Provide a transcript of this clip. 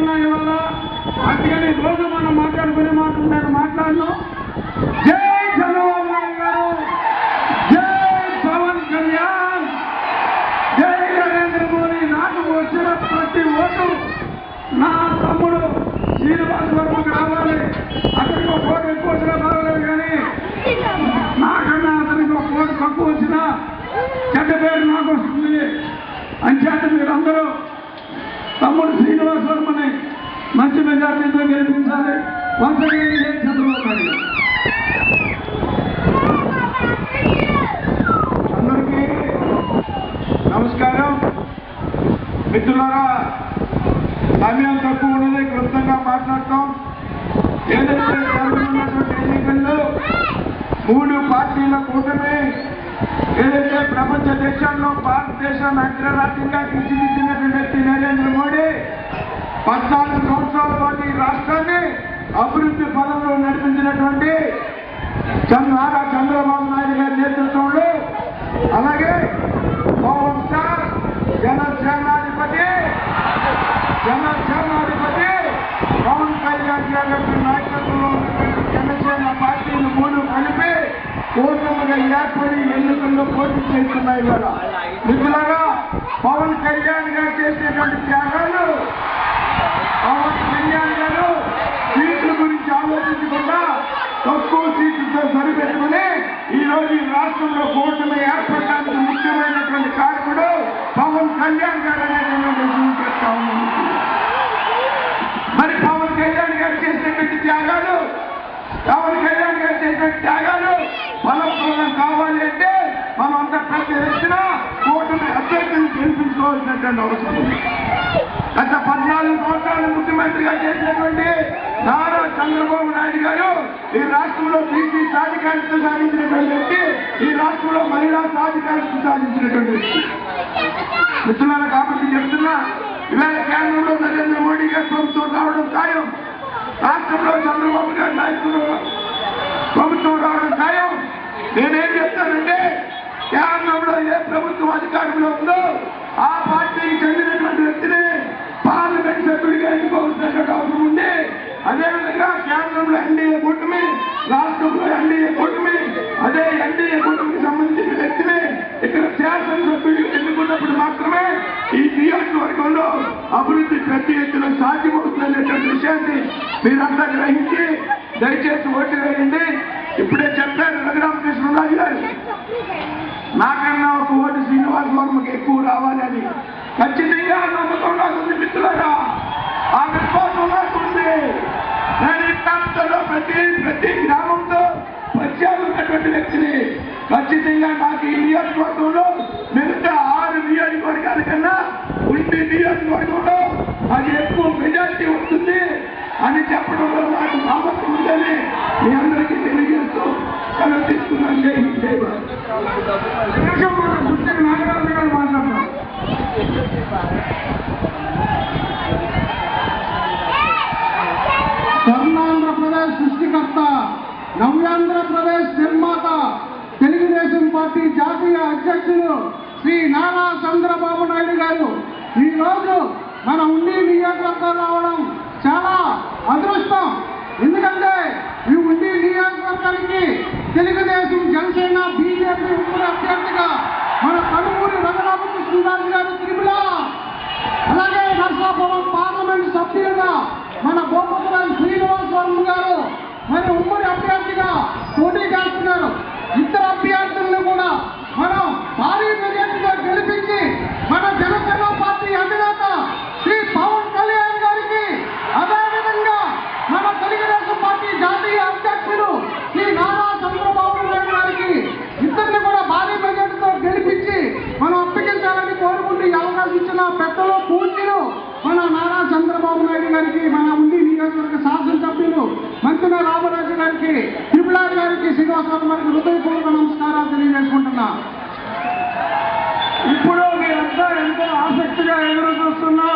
ఉన్నాయి ఇవాళ. అందుకని రోజు మనం మాట్లాడుకునే మాట నేను మాట్లాడను. జై చంద్రబాబు నాయుడు గారు, జై పవన్ కళ్యాణ్, జై నరేంద్ర మోడీ. నాకు వచ్చిన ప్రతి ఓటు నా తమ్ముడు శ్రీనివాస్ వర్మకు రావాలి. అతనికి ఒక ఓటు ఎక్కువ వచ్చినా బాగలేదు, కానీ నాకన్నా అతనికి ఒక ఓటు తక్కువ వచ్చినా చెడ్డ పేరు నాకు వస్తుంది. అంచేత మీరందరూ తమ్ముడు శ్రీనివాస్ వర్మని మంచి మెజార్టీతో గెలిపించాలి. చంద్రబాబు నాయుడు అందరికీ నమస్కారం. మిత్రులారా, సమయం తక్కువ ఉన్నది, క్లుప్తంగా మాట్లాడతాం. ఏదైతే జరుగుతున్నటువంటి ఎన్నికల్లో 3 పార్టీల కూటమి ఏదైతే ప్రపంచ దేశాల్లో భారతదేశాన్ని అగ్రరాజ్యంగా తీర్చిదిద్దినటువంటి వ్యక్తి నరేంద్ర మోడీ 14 సంవత్సరాల పాటు ఈ రాష్ట్రాన్ని అభివృద్ధి పదంలో నడిపించినటువంటి నారా చంద్రబాబు నాయుడు గారి నేతృత్వంలో, అలాగే పవన్ స్టార్ జనసేనాధిపతి పవన్ కళ్యాణ్ గారి నాయకత్వంలో ఉన్నటువంటి జనసేన పార్టీలు 3 కలిపి కూటమిగా ఏర్పడి ఎన్నికల్లో పోటీ చేస్తున్నాయి. ఇవాళ మిత్రులారా, పవన్ కళ్యాణ్ గారు చేసేటువంటి త్యాగాలు, పవన్ కళ్యాణ్ గారు సీట్ల గురించి ఆలోచించకుండా తక్కువ సీట్లతో సరిపెట్టుకుని ఈరోజు ఈ రాష్ట్రంలో కూటమి ఏర్పడడానికి ముఖ్యమైనటువంటి కారకుడు పవన్ కళ్యాణ్ గారు అనేటువంటి విషయం చెప్తా ఉన్నాను. మరి పవన్ కళ్యాణ్ గారు చేసినటువంటి త్యాగాలు, ఫలప్రదం కావాలి అంటే మనం అంతా ప్రతి వ్యక్తిన కూటమి అభ్యర్థిని గెలిపించుకోవాల్సినటువంటి అవసరం ఉంది. గత 14 సంవత్సరాలు ముఖ్యమంత్రిగా చేసినటువంటి నారా చంద్రబాబు నాయుడు గారు ఈ రాష్ట్రంలో బీసీ సాధికారిత సాధించినటువంటి వ్యక్తి, ఈ రాష్ట్రంలో మహిళా సాధికారిత సాధించినటువంటి వ్యక్తి. మిత్రులారా, కాబట్టి చెప్తున్నా, ఇవాళ కేంద్రంలో నరేంద్ర మోడీ గారి ప్రభుత్వం రావడం ఖాయం, రాష్ట్రంలో చంద్రబాబు గారి నాయకులు ప్రభుత్వం రావడం ఖాయం. నేనేం చెప్తానంటే, కేంద్రంలో ఏ ప్రభుత్వం అధికారంలో ఉందో ఆ పార్టీకి చెందినటువంటి వ్యక్తిని పార్లమెంట్ సభ్యుడిగా ఎన్నుకోవాల్సినటువంటి అవసరం ఉంది. అదేవిధంగా కేంద్రంలో ఎన్డీఏ కూటమి, రాష్ట్రంలో ఎన్డీఏ కూటమి, అదే ఎన్డీఏ కూటమికి సంబంధించిన వ్యక్తిని ఇక్కడ శాసనసభ్యుడిగా ఎన్నుకున్నప్పుడు మాత్రమే ఈ నియోజకవర్గంలో అభివృద్ధి ప్రతి ఎత్తున సాధ్యమవుతుందనేటువంటి విషయాన్ని మీరంతా గ్రహించి దయచేసి ఓటు వేయండి. ఇప్పుడే చెప్పారు రఘురామకృష్ణరాజు గారు, నాకన్నా ఒక ఓటు శ్రీనివాస్ వర్మకి ఎక్కువ రావాలని. ఖచ్చితంగా నమ్మకం నాకుంది మిత్రులారా, ఆ విశ్వాసం నాకుంది. నేను ఈ ప్రాంతంలో ప్రతి గ్రామంతో పరిచయాలు ఉన్నటువంటి వ్యక్తిని. ఖచ్చితంగా నాకు ఈ నియోజకవర్గంలో మిగతా 6 నియోజకవర్గాల కన్నా ఉండి నియోజకవర్గంలో అది ఎక్కువ మెజార్టీ వస్తుంది అని చెప్పడంలో నాకు నమ్మకం ఉందని మీ అందరికీ తెలియజేస్తూ సెలవు తీసుకున్నాను. జై హింద్, జై భారత్. నాగరాజు గారు మాట్లాడతాం. స్వర్ణాంధ్రప్రదేశ్ సృష్టికర్త, నవ్యాంధ్రప్రదేశ్ నిర్మాత, తెలుగుదేశం పార్టీ జాతీయ అధ్యక్షులు శ్రీ నారా చంద్రబాబు నాయుడు గారు ఈరోజు మన ఉండి నియోజకవర్గం రావడం చాలా అదృష్టం. ఎందుకంటే ఈ ఉండి నియోజకవర్గానికి తెలుగుదేశం, జనసేన, బీజేపీ ఉమ్మడి అభ్యర్థిగా మన కనుమూరి రఘురామకృష్ణరాజు గారు తిరుమల, అలాగే నర్సాపురం పార్లమెంట్ సభ్యులుగా మన గోపపురం శ్రీనివాస్ వర్మ గారు మరి ఉమ్మడి అభ్యర్థిగా పోటీ చేస్తున్నారు. ఇద్దరు అభ్యర్థులను కూడా మనం భారీ మెజార్టీతో గెలిపించి మన జనసేన పార్టీ అధినేత శ్రీ పవన్ కళ్యాణ్ గారికి, అదేవిధంగా మన తెలుగుదేశం పార్టీ జాతీయ అధ్యక్షుడు శ్రీ నారా చంద్రబాబు నాయుడు గారికి ఇద్దరిని కూడా భారీ మెజార్టీతో గెలిపించి మనం అప్పగించాలని కోరుకుంటూ ఈ అవకాశం ఇచ్చిన పెద్దలు, పూర్తిలు మన నారా చంద్రబాబు నాయుడు గారికి, మన ఉండి నియోజకవర్గ శాసనసభ్యులు మంత్రి రామరాజు గారికి, తిరుమల గారికి, శ్రీనివాస గారికి హృదయపూర్వక నమస్కారాలు తెలియజేసుకుంటున్నా. ఇప్పుడు మీరంతా ఎంతో ఆసక్తిగా ఎదురు చూస్తున్నా